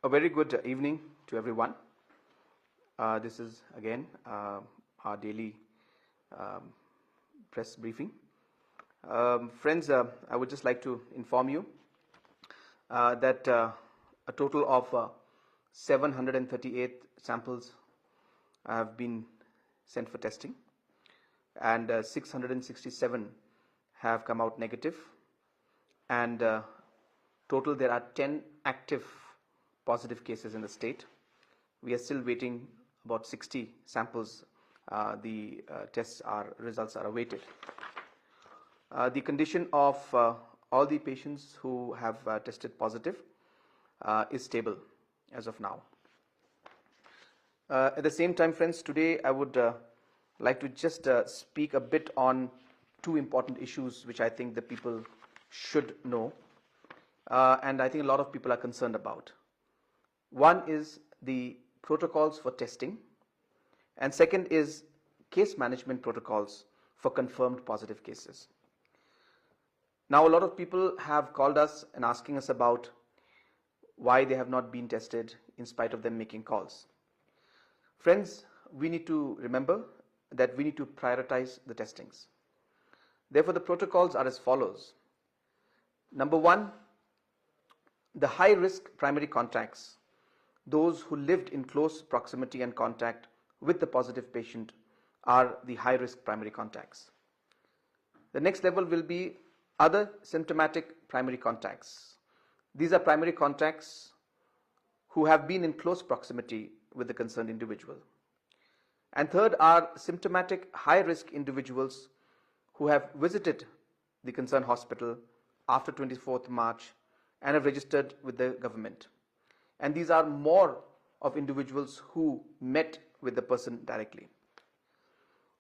A very good evening to everyone. This is again our daily press briefing. Friends, I would just like to inform you that a total of 738 samples have been sent for testing, and 667 have come out negative, and total there are 10 active positive cases in the state. We are still waiting about 60 samples. The results are awaited. The condition of all the patients who have tested positive is stable as of now. At the same time, friends, today I would like to just speak a bit on two important issues which I think the people should know, and I think a lot of people are concerned about. One is the protocols for testing, and second is case management protocols for confirmed positive cases. Now, a lot of people have called us and asking us about why they have not been tested in spite of them making calls. Friends, we need to remember that we need to prioritize the testings. Therefore, the protocols are as follows. Number one, the high-risk primary contacts, those who lived in close proximity and contact with the positive patient, are the high-risk primary contacts. The next level will be other symptomatic primary contacts. These are primary contacts who have been in close proximity with the concerned individual. And third are symptomatic high-risk individuals who have visited the concerned hospital after 24th March and have registered with the government. And these are more of individuals who met with the person directly.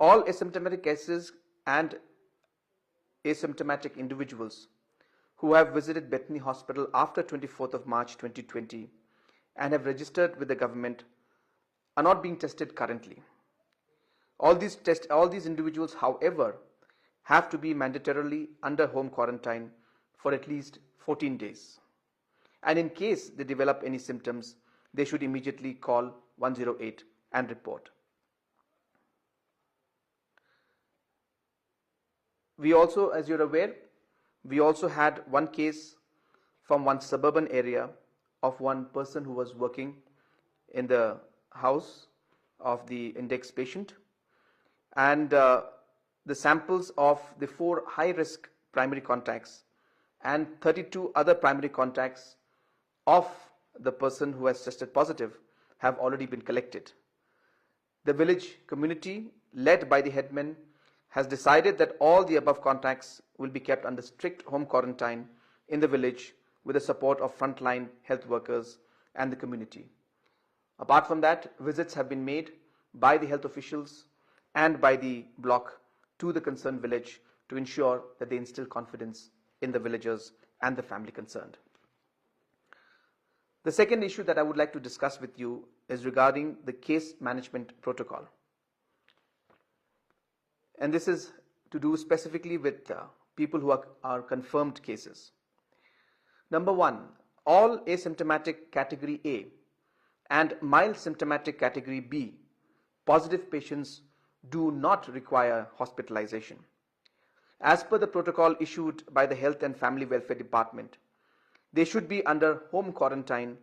All asymptomatic cases and asymptomatic individuals who have visited Bethany Hospital after 24th of March 2020 and have registered with the government are not being tested currently. All these individuals, however, have to be mandatorily under home quarantine for at least 14 days. And in case they develop any symptoms, they should immediately call 108 and report. We also, as you're aware, we also had one case from one suburban area of one person who was working in the house of the index patient, and the samples of the 4 high-risk primary contacts and 32 other primary contacts of the person who has tested positive have already been collected. The village community, led by the headman, has decided that all the above contacts will be kept under strict home quarantine in the village with the support of frontline health workers and the community. Apart from that, visits have been made by the health officials and by the block to the concerned village to ensure that they instill confidence in the villagers and the family concerned. The second issue that I would like to discuss with you is regarding the case management protocol. And this is to do specifically with people who are confirmed cases. Number one, all asymptomatic category A and mild symptomatic category B positive patients do not require hospitalization. As per the protocol issued by the Health and Family Welfare Department, they should be under home quarantine,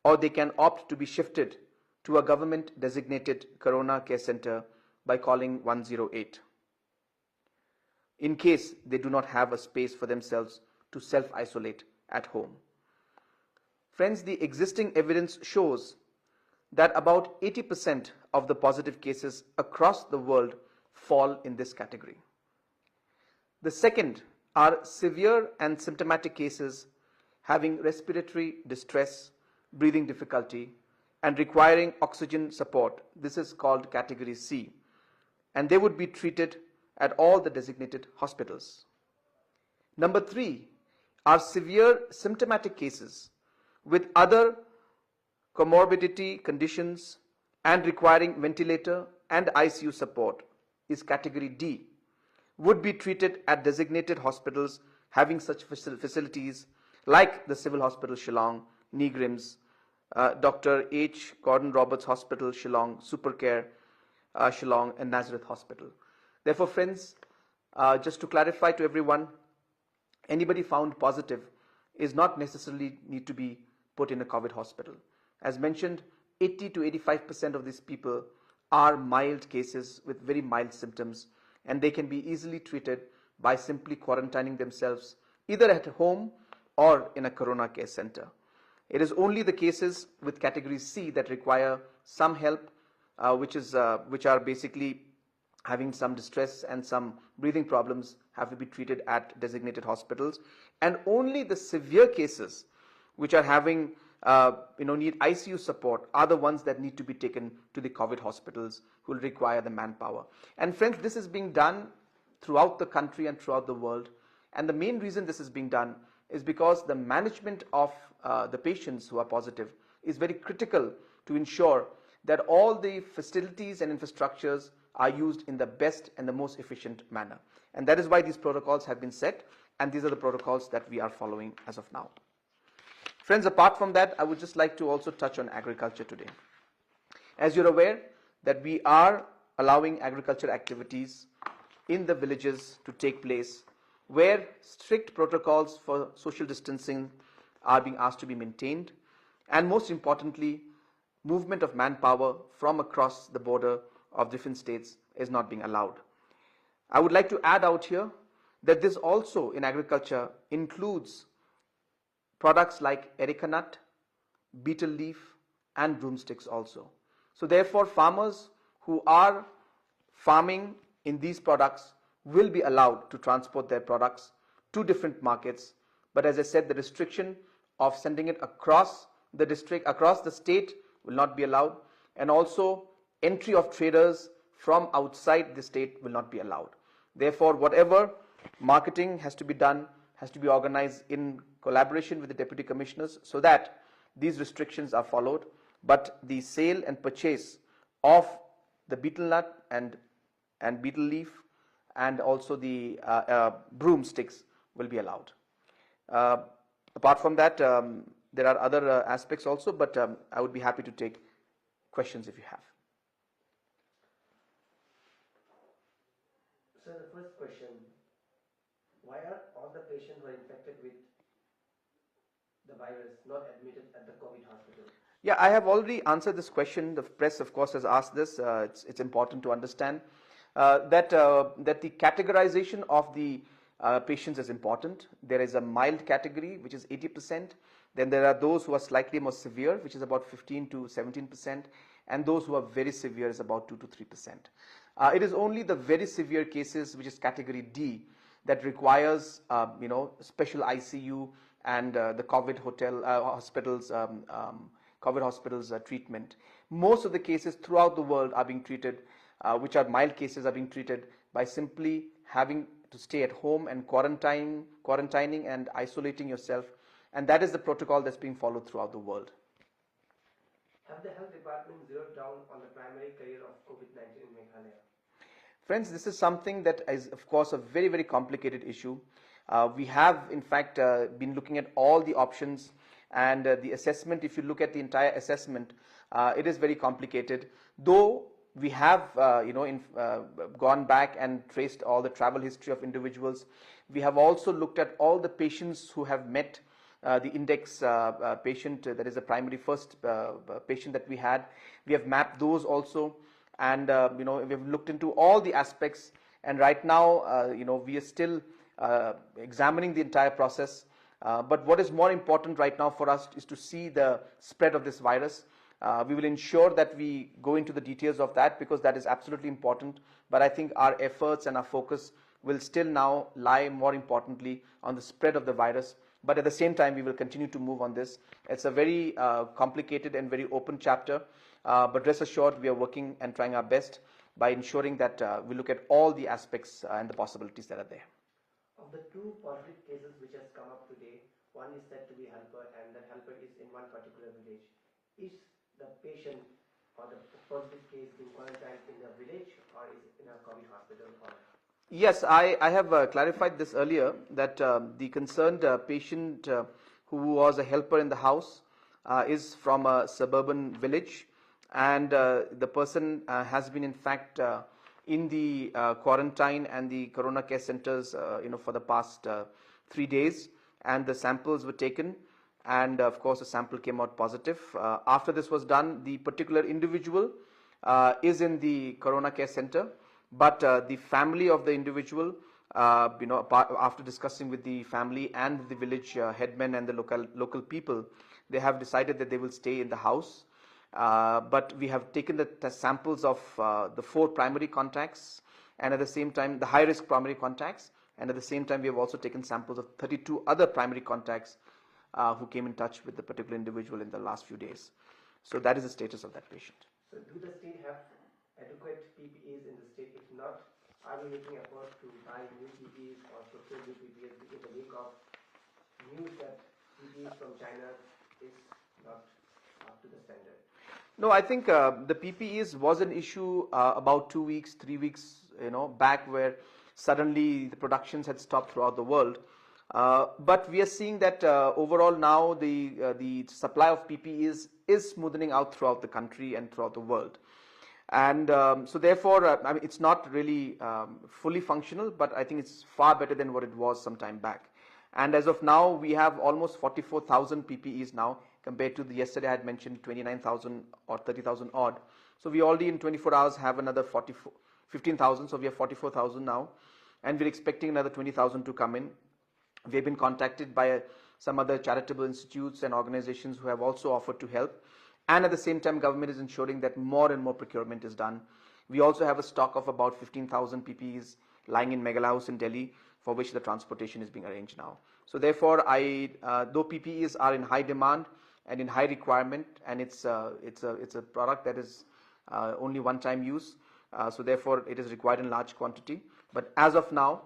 or they can opt to be shifted to a government designated Corona Care Center by calling 108 in case they do not have a space for themselves to self-isolate at home. Friends, the existing evidence shows that about 80% of the positive cases across the world fall in this category. The second are severe and symptomatic cases having respiratory distress, breathing difficulty, and requiring oxygen support. This is called category C, and they would be treated at all the designated hospitals. Number 3 are severe symptomatic cases with other comorbidity conditions and requiring ventilator and ICU support, is category D, would be treated at designated hospitals having such facilities like the Civil Hospital Shillong, Nigrims, Dr. H. Gordon Roberts Hospital, Shillong, Supercare, Shillong, and Nazareth Hospital. Therefore, friends, just to clarify to everyone, anybody found positive is not necessarily need to be put in a COVID hospital. As mentioned, 80 to 85% of these people are mild cases with very mild symptoms, and they can be easily treated by simply quarantining themselves either at home or in a corona care center. It is only the cases with category C that require some help, which are basically having some distress and some breathing problems, have to be treated at designated hospitals, and only the severe cases which are having need ICU support are the ones that need to be taken to the COVID hospitals, who will require the manpower. And friends, this is being done throughout the country and throughout the world, and the main reason this is being done is because the management of the patients who are positive is very critical to ensure that all the facilities and infrastructures are used in the best and the most efficient manner. And that is why these protocols have been set, and these are the protocols that we are following as of now. Friends, apart from that, I would just like to also touch on agriculture today. As you're aware that we are allowing agriculture activities in the villages to take place, where strict protocols for social distancing are being asked to be maintained, and most importantly, movement of manpower from across the border of different states is not being allowed. I would like to add out here that this also in agriculture includes products like erica nut, betel leaf, and broomsticks also. So therefore, farmers who are farming in these products will be allowed to transport their products to different markets. But as I said, the restriction of sending it across the district, across the state, will not be allowed, and also entry of traders from outside the state will not be allowed. Therefore, whatever marketing has to be done has to be organized in collaboration with the deputy commissioners so that these restrictions are followed, but the sale and purchase of the betel nut and betel leaf and also the broomsticks will be allowed. Apart from that, there are other aspects also, but I would be happy to take questions if you have. So the first question, why are all the patients who are infected with the virus not admitted at the COVID hospital? Yeah, I have already answered this question. The press, of course, has asked this. It's important to understand that the categorization of the patients is important. There is a mild category, which is 80%. Then there are those who are slightly more severe, which is about 15 to 17%. And those who are very severe is about 2 to 3%. It is only the very severe cases, which is category D, that requires special ICU and the COVID hospitals COVID hospitals treatment. Most of the cases throughout the world are being treated, which are mild cases, are being treated by simply having to stay at home and quarantining and isolating yourself, and that is the protocol that's being followed throughout the world. Have the health department zeroed down on the primary career of COVID-19 in Meghalaya? Friends, this is something that is, of course, a very, very complicated issue. We have, in fact, been looking at all the options, and the assessment, if you look at the entire assessment, it is very complicated. Though we have, gone back and traced all the travel history of individuals, we have also looked at all the patients who have met the index patient, that is the primary first patient that we had. We have mapped those also, and we have looked into all the aspects, and right now we are still examining the entire process, but what is more important right now for us is to see the spread of this virus. We will ensure that we go into the details of that, because that is absolutely important, but I think our efforts and our focus will still now lie more importantly on the spread of the virus. But at the same time, we will continue to move on this. It's a very complicated and very open chapter, but rest assured, we are working and trying our best by ensuring that we look at all the aspects and the possibilities that are there. Of the two positive cases which has come up today, one is said to be helper, and that helper is in one particular village. Is the patient or the positive case being quarantined in the village, or is it in a COVID hospital? Or yes, I have clarified this earlier, that the concerned patient who was a helper in the house is from a suburban village, and the person has been in fact in the quarantine and the corona care centers for the past 3 days, and the samples were taken, and of course the sample came out positive. After this was done, the particular individual is in the corona care center, but the family of the individual, after discussing with the family and the village headmen and the local people, they have decided that they will stay in the house. But we have taken the samples of the 4 primary contacts, and at the same time the high risk primary contacts, and at the same time we have also taken samples of 32 other primary contacts who came in touch with the particular individual in the last few days. So that is the status of that patient. So do the state have adequate PPEs in the state? If not, are we making efforts to buy new PPEs or procure new PPEs in the wake of news that PPEs from China is not up to the standard? No, I think the PPEs was an issue about 2 weeks, 3 weeks, back, where suddenly the productions had stopped throughout the world. But we are seeing that overall now the supply of PPEs is smoothening out throughout the country and throughout the world. And so therefore, it's not really fully functional, but I think it's far better than what it was some time back. And as of now, we have almost 44,000 PPEs now, compared to yesterday I had mentioned 29,000 or 30,000 odd. So we already in 24 hours have another 15,000, so we have 44,000 now, and we're expecting another 20,000 to come in. We have been contacted by some other charitable institutes and organizations who have also offered to help, and at the same time government is ensuring that more and more procurement is done. We also have a stock of about 15,000 PPEs lying in Meghalaya in Delhi, for which the transportation is being arranged now. So therefore, though PPEs are in high demand and in high requirement, and it's a product that is only one-time use, so therefore it is required in large quantity. But as of now,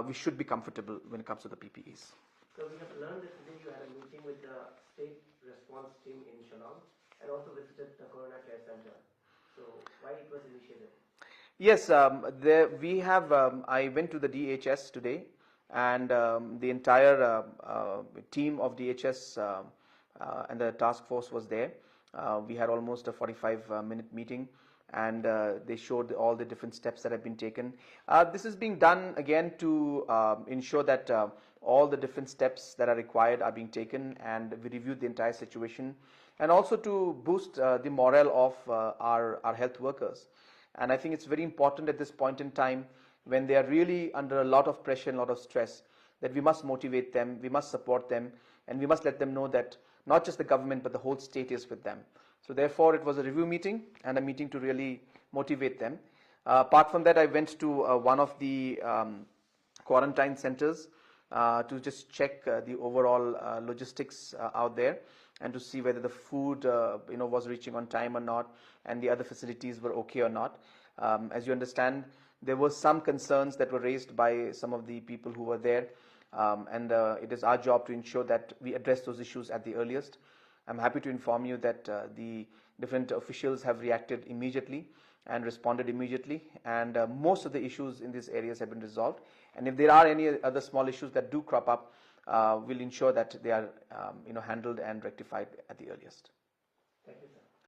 we should be comfortable when it comes to the PPEs. So we have learned that today you had a meeting with the state response team in Khorang and also visited the Corona Care Center. So why it was initiated? Yes, I went to the DHS today, and the entire team of DHS and the task force was there. We had almost a 45-minute meeting, and they showed all the different steps that have been taken. This is being done again to ensure that all the different steps that are required are being taken, and we reviewed the entire situation, and also to boost the morale of our health workers. And I think it's very important at this point in time, when they are really under a lot of pressure and a lot of stress, that we must motivate them, we must support them, and we must let them know that not just the government but the whole state is with them. So therefore it was a review meeting and a meeting to really motivate them. Apart from that, I went to one of the quarantine centers to just check the overall logistics out there, and to see whether the food was reaching on time or not, and the other facilities were okay or not. As you understand, there were some concerns that were raised by some of the people who were there, and it is our job to ensure that we address those issues at the earliest. I'm happy to inform you that the different officials have reacted immediately and responded immediately, and most of the issues in these areas have been resolved. And if there are any other small issues that do crop up, we'll ensure that they are handled and rectified at the earliest. Thank you, sir.